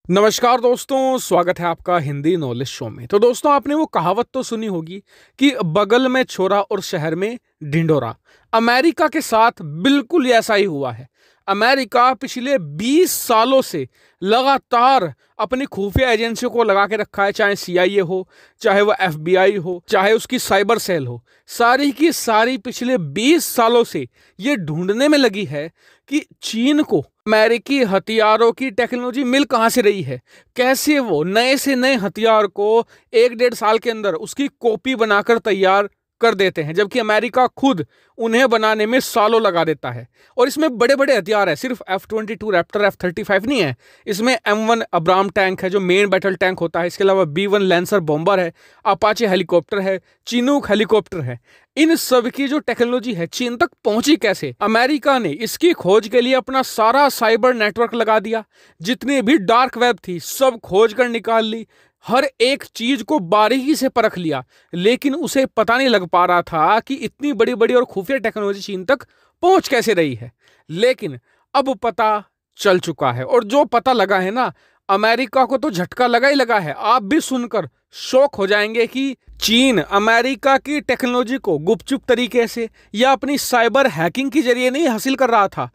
नमस्कार दोस्तों, स्वागत है आपका हिंदी नॉलेज शो में। तो दोस्तों, आपने वो कहावत तो सुनी होगी कि बगल में छोरा और शहर में ढिंढोरा। अमेरिका के साथ बिल्कुल ऐसा ही हुआ है। अमेरिका पिछले 20 सालों से लगातार अपनी खुफिया एजेंसियों को लगा के रखा है, चाहे सीआईए हो, चाहे वो एफबीआई हो, चाहे उसकी साइबर सेल हो। सारी की सारी पिछले 20 सालों से ये ढूंढने में लगी है कि चीन को अमेरिकी हथियारों की टेक्नोलॉजी मिल कहां से रही है, कैसे वो नए से नए हथियार को 1-1.5 साल के अंदर उसकी कॉपी बनाकर तैयार कर देते हैं, जबकि अमेरिका खुद उन्हें बनाने में सालों लगा देता है। और इसमें बड़े बड़े हथियार है, सिर्फ F-22 रैप्टर F-35 नहीं है। इसमें M1 अब्राम टैंक है जो मेन बैटल टैंक होता है। इसके अलावा B-1 लैंसर बॉम्बर है, अपाचे हेलीकॉप्टर है, चिनूक हेलीकॉप्टर है। इन सब की जो टेक्नोलॉजी है चीन तक पहुंची कैसे? अमेरिका ने इसकी खोज के लिए अपना सारा साइबर नेटवर्क लगा दिया। जितनी भी डार्क वेब थी सब खोज कर निकाल ली, हर एक चीज को बारीकी से परख लिया, लेकिन उसे पता नहीं लग पा रहा था कि इतनी बड़ी बड़ी और खुफिया टेक्नोलॉजी चीन तक पहुंच कैसे रही है। लेकिन अब पता चल चुका है, और जो पता लगा है ना, अमेरिका को तो झटका लगा ही लगा है। आप भी सुनकर शॉक हो जाएंगे कि चीन अमेरिका की टेक्नोलॉजी को गुपचुप तरीके से या अपनी साइबर हैकिंग के जरिए नहीं हासिल कर रहा था।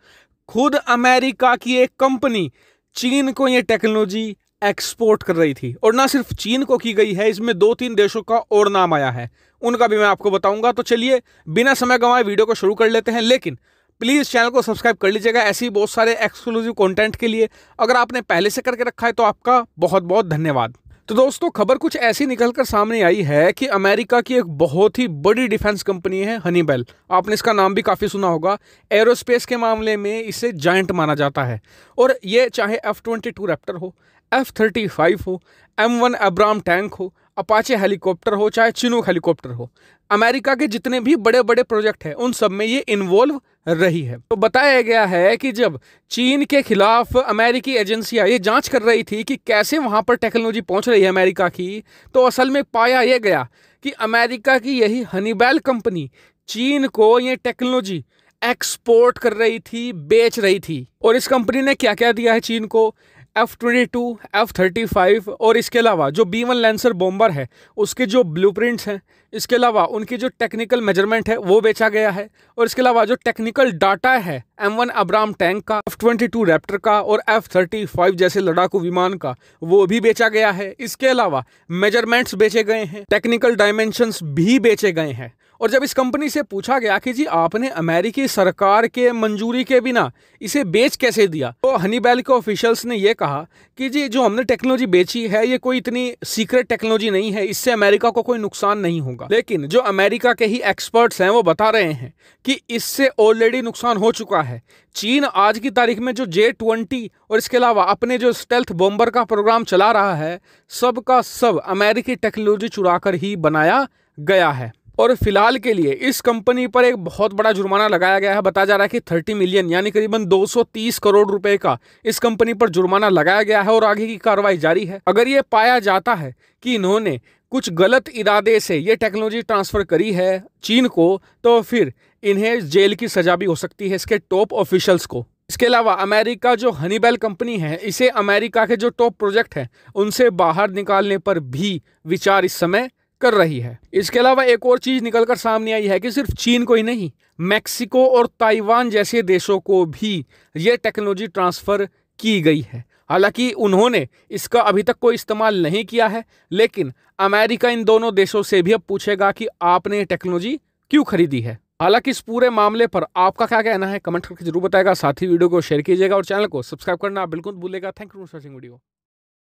खुद अमेरिका की एक कंपनी चीन को यह टेक्नोलॉजी एक्सपोर्ट कर रही थी, और ना सिर्फ चीन को की गई है, इसमें 2-3 देशों का और नाम आया है, उनका भी मैं आपको बताऊंगा। तो चलिए बिना समय गंवाए वीडियो को शुरू कर लेते हैं। लेकिन प्लीज चैनल को सब्सक्राइब कर लीजिएगा ऐसे ही बहुत सारे एक्सक्लूसिव कंटेंट के लिए। अगर आपने पहले से करके रखा है तो आपका बहुत बहुत धन्यवाद। तो दोस्तों, खबर कुछ ऐसी निकलकर सामने आई है कि अमेरिका की एक बहुत ही बड़ी डिफेंस कंपनी है हनीबेल। आपने इसका नाम भी काफ़ी सुना होगा। एरोस्पेस के मामले में इसे जायंट माना जाता है, और ये चाहे F-22 रैप्टर हो, F-35 हो, M1 अब्राम टैंक हो, अपाचे हेलीकॉप्टर हो, चाहे चिनूक हेलीकॉप्टर हो, अमेरिका के जितने भी बड़े बड़े प्रोजेक्ट हैं उन सब में ये इन्वॉल्व रही है। तो बताया गया है कि जब चीन के खिलाफ अमेरिकी एजेंसियां ये जांच कर रही थी कि कैसे वहां पर टेक्नोलॉजी पहुंच रही है अमेरिका की, तो असल में पाया यह गया कि अमेरिका की यही हनीबेल कंपनी चीन को ये टेक्नोलॉजी एक्सपोर्ट कर रही थी, बेच रही थी। और इस कंपनी ने क्या क्या दिया है चीन को? F-22, F-35 और इसके अलावा जो B-1 लैंसर बॉम्बर है उसके जो ब्लूप्रिंट्स हैं, इसके अलावा उनकी जो टेक्निकल मेजरमेंट है वो बेचा गया है, और इसके अलावा जो टेक्निकल डाटा है M1 अब्राम टैंक का, F-22 रैप्टर का और F-35 जैसे लड़ाकू विमान का, वो भी बेचा गया है। इसके अलावा मेजरमेंट्स बेचे गए हैं, टेक्निकल डायमेंशंस भी बेचे गए हैं। और जब इस कंपनी से पूछा गया कि जी आपने अमेरिकी सरकार के मंजूरी के बिना इसे बेच कैसे दिया, तो हनीबेल के ऑफिशियल्स ने यह कहा कि जी जो हमने टेक्नोलॉजी बेची है ये कोई इतनी सीक्रेट टेक्नोलॉजी नहीं है, इससे अमेरिका को कोई नुकसान नहीं होगा। लेकिन जो अमेरिका के ही एक्सपर्ट्स हैं वो बता रहे हैं कि इससे ऑलरेडी नुकसान हो चुका है। चीन आज की तारीख में जो J-20 और इसके अलावा अपने जो स्टेल्थ बॉम्बर का प्रोग्राम चला रहा है, सब का सब अमेरिकी टेक्नोलॉजी चुराकर ही बनाया गया है। और फिलहाल के लिए इस कंपनी पर एक बहुत बड़ा जुर्माना लगाया गया है। बताया जा रहा है कि 30 मिलियन यानी करीबन 230 करोड़ रुपए का इस कंपनी पर जुर्माना लगाया गया है, और आगे की कार्रवाई जारी है। अगर ये पाया जाता है कि इन्होंने कुछ गलत इरादे से ये टेक्नोलॉजी ट्रांसफर करी है चीन को, तो फिर इन्हें जेल की सजा भी हो सकती है, इसके टॉप ऑफिशियल्स को। इसके अलावा अमेरिका जो हनीबेल कंपनी है, इसे अमेरिका के जो टॉप प्रोजेक्ट हैं उनसे बाहर निकालने पर भी विचार इस समय कर रही है। इसके अलावा एक और चीज निकलकर सामने आई है कि सिर्फ चीन को ही नहीं, मैक्सिको और ताइवान जैसे देशों को भी यह टेक्नोलॉजी ट्रांसफर की गई है। हालांकि उन्होंने इसका अभी तक कोई इस्तेमाल नहीं किया है, लेकिन अमेरिका इन दोनों देशों से भी अब पूछेगा कि आपने टेक्नोलॉजी क्यों खरीदी है। हालांकि इस पूरे मामले पर आपका क्या कहना है कमेंट करके जरूर बताएगा। साथ ही वीडियो को शेयर कीजिएगा और चैनल को सब्सक्राइब करना बिल्कुल भूलेगा। Thank you for watching video.